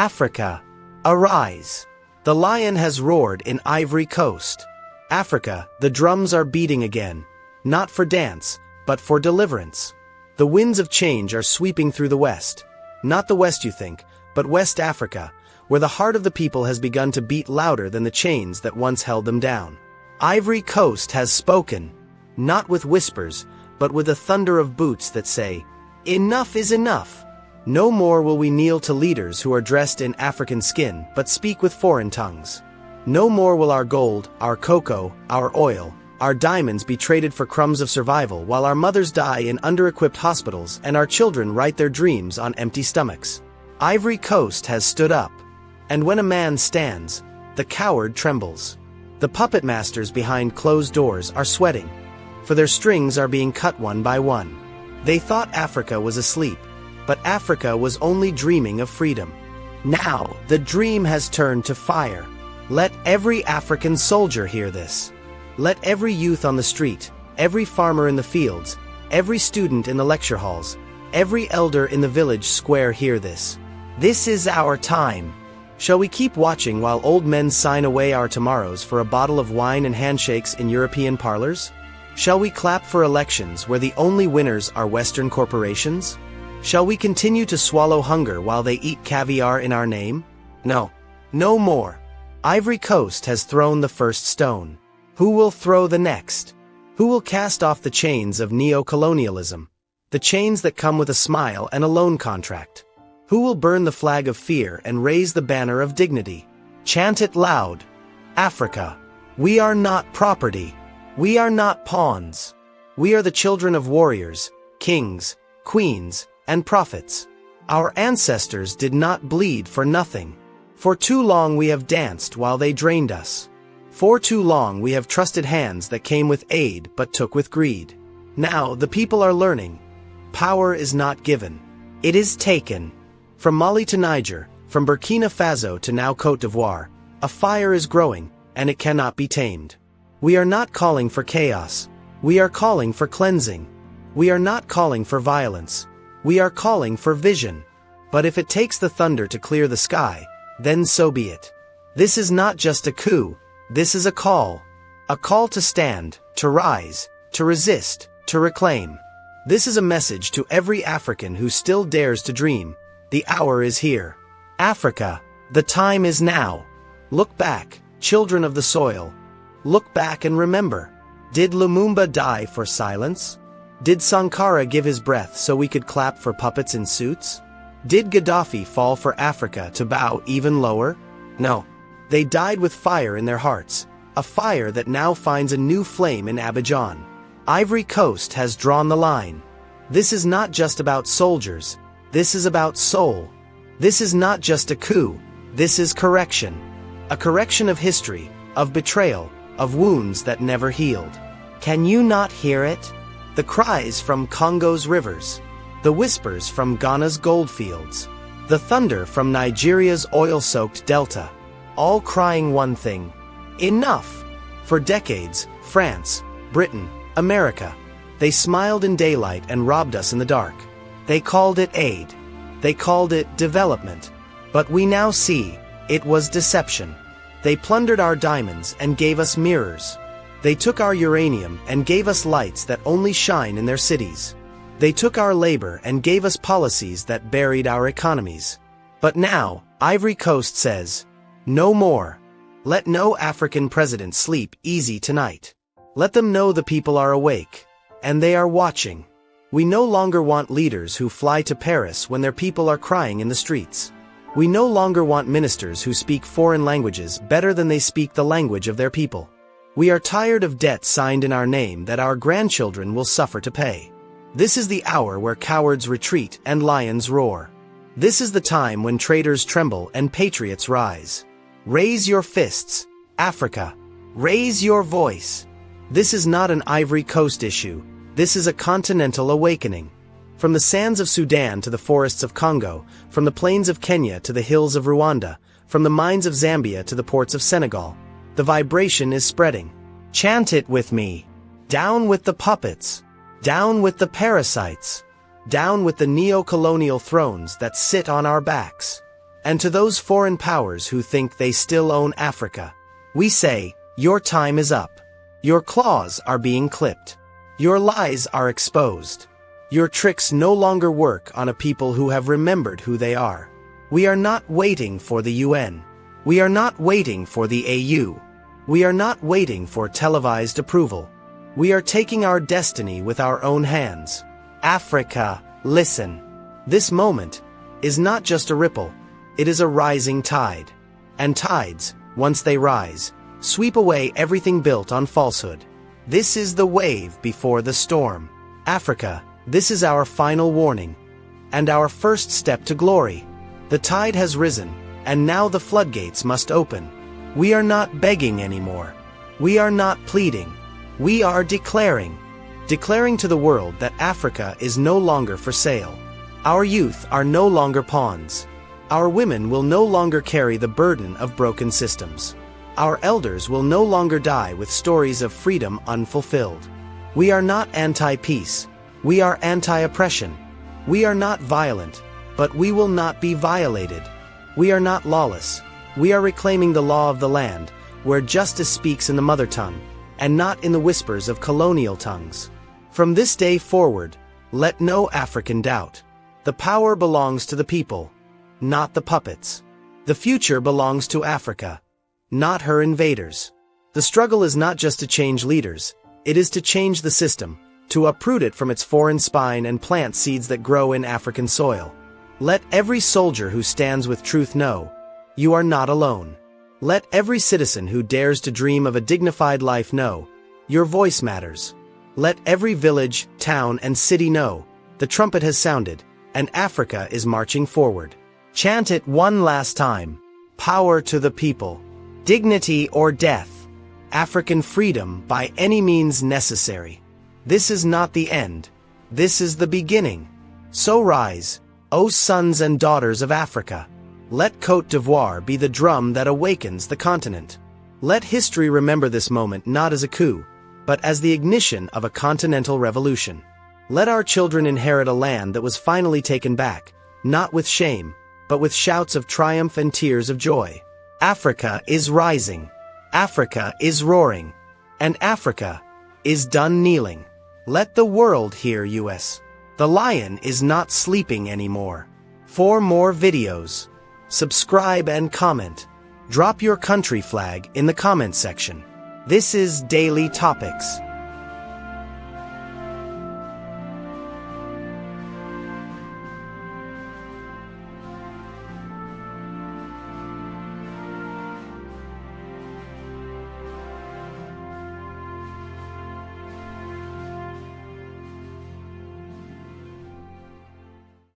Africa, arise! The lion has roared in Ivory Coast. Africa, the drums are beating again, not for dance, but for deliverance. The winds of change are sweeping through the West. Not the West you think, but West Africa, where the heart of the people has begun to beat louder than the chains that once held them down. Ivory Coast has spoken, not with whispers, but with the thunder of boots that say, "Enough is enough." No more will we kneel to leaders who are dressed in African skin but speak with foreign tongues. No more will our gold, our cocoa, our oil, our diamonds be traded for crumbs of survival while our mothers die in under-equipped hospitals and our children write their dreams on empty stomachs. Ivory Coast has stood up. And when a man stands, the coward trembles. The puppet masters behind closed doors are sweating, for their strings are being cut one by one. They thought Africa was asleep, but Africa was only dreaming of freedom. Now, the dream has turned to fire. Let every African soldier hear this. Let every youth on the street, every farmer in the fields, every student in the lecture halls, every elder in the village square hear this. This is our time. Shall we keep watching while old men sign away our tomorrows for a bottle of wine and handshakes in European parlors? Shall we clap for elections where the only winners are Western corporations? Shall we continue to swallow hunger while they eat caviar in our name? No. No more. Ivory Coast has thrown the first stone. Who will throw the next? Who will cast off the chains of neo-colonialism? The chains that come with a smile and a loan contract. Who will burn the flag of fear and raise the banner of dignity? Chant it loud. Africa. We are not property. We are not pawns. We are the children of warriors, kings, queens, and prophets. Our ancestors did not bleed for nothing. For too long we have danced while they drained us. For too long we have trusted hands that came with aid but took with greed. Now the people are learning. Power is not given. It is taken. From Mali to Niger, from Burkina Faso to now Côte d'Ivoire, a fire is growing, and it cannot be tamed. We are not calling for chaos. We are calling for cleansing. We are not calling for violence. We are calling for vision. But if it takes the thunder to clear the sky, then so be it. This is not just a coup. This is a call. A call to stand, to rise, to resist, to reclaim. This is a message to every African who still dares to dream. The hour is here. Africa, the time is now. Look back, children of the soil. Look back and remember. Did Lumumba die for silence? Did Sankara give his breath so we could clap for puppets in suits? Did Gaddafi fall for Africa to bow even lower? No. They died with fire in their hearts, a fire that now finds a new flame in Abidjan. Ivory Coast has drawn the line. This is not just about soldiers. This is about soul. This is not just a coup. This is correction. A correction of history, of betrayal, of wounds that never healed. Can you not hear it? The cries from Congo's rivers. The whispers from Ghana's goldfields. The thunder from Nigeria's oil-soaked delta. All crying one thing. Enough! For decades, France, Britain, America. They smiled in daylight and robbed us in the dark. They called it aid. They called it development. But we now see, it was deception. They plundered our diamonds and gave us mirrors. They took our uranium and gave us lights that only shine in their cities. They took our labor and gave us policies that buried our economies. But now, Ivory Coast says, no more. Let no African president sleep easy tonight. Let them know the people are awake. And they are watching. We no longer want leaders who fly to Paris when their people are crying in the streets. We no longer want ministers who speak foreign languages better than they speak the language of their people. We are tired of debt signed in our name that our grandchildren will suffer to pay. This is the hour where cowards retreat and lions roar. This is the time when traitors tremble and patriots rise. Raise your fists, Africa. Raise your voice. This is not an Ivory Coast issue. This is a continental awakening. From the sands of Sudan to the forests of Congo, from the plains of Kenya to the hills of Rwanda, from the mines of Zambia to the ports of Senegal, the vibration is spreading. Chant it with me. Down with the puppets. Down with the parasites. Down with the neo-colonial thrones that sit on our backs. And to those foreign powers who think they still own Africa, we say, your time is up. Your claws are being clipped. Your lies are exposed. Your tricks no longer work on a people who have remembered who they are. We are not waiting for the UN. We are not waiting for the AU. We are not waiting for televised approval. We are taking our destiny with our own hands. Africa, listen. This moment is not just a ripple. It is a rising tide. And tides, once they rise, sweep away everything built on falsehood. This is the wave before the storm. Africa, this is our final warning. And our first step to glory. The tide has risen, and now the floodgates must open. We are not begging anymore. We are not pleading. We are declaring to the world that Africa is no longer for sale. Our youth are no longer pawns. Our women will no longer carry the burden of broken systems. Our elders will no longer die with stories of freedom unfulfilled. We are not anti-peace. We are anti-oppression. We are not violent, but we will not be violated. We are not lawless. We are reclaiming the law of the land, where justice speaks in the mother tongue, and not in the whispers of colonial tongues. From this day forward, let no African doubt. The power belongs to the people, not the puppets. The future belongs to Africa, not her invaders. The struggle is not just to change leaders, it is to change the system, to uproot it from its foreign spine and plant seeds that grow in African soil. Let every soldier who stands with truth know, you are not alone. Let every citizen who dares to dream of a dignified life know, your voice matters. Let every village, town, and city know, the trumpet has sounded, and Africa is marching forward. Chant it one last time. Power to the people. Dignity or death. African freedom by any means necessary. This is not the end. This is the beginning. So rise, O sons and daughters of Africa. Let Côte d'Ivoire be the drum that awakens the continent. Let history remember this moment not as a coup, but as the ignition of a continental revolution. Let our children inherit a land that was finally taken back, not with shame, but with shouts of triumph and tears of joy. Africa is rising. Africa is roaring. And Africa is done kneeling. Let the world hear us. The lion is not sleeping anymore. For more videos, subscribe and comment. Drop your country flag in the comment section. This is Daily Topics.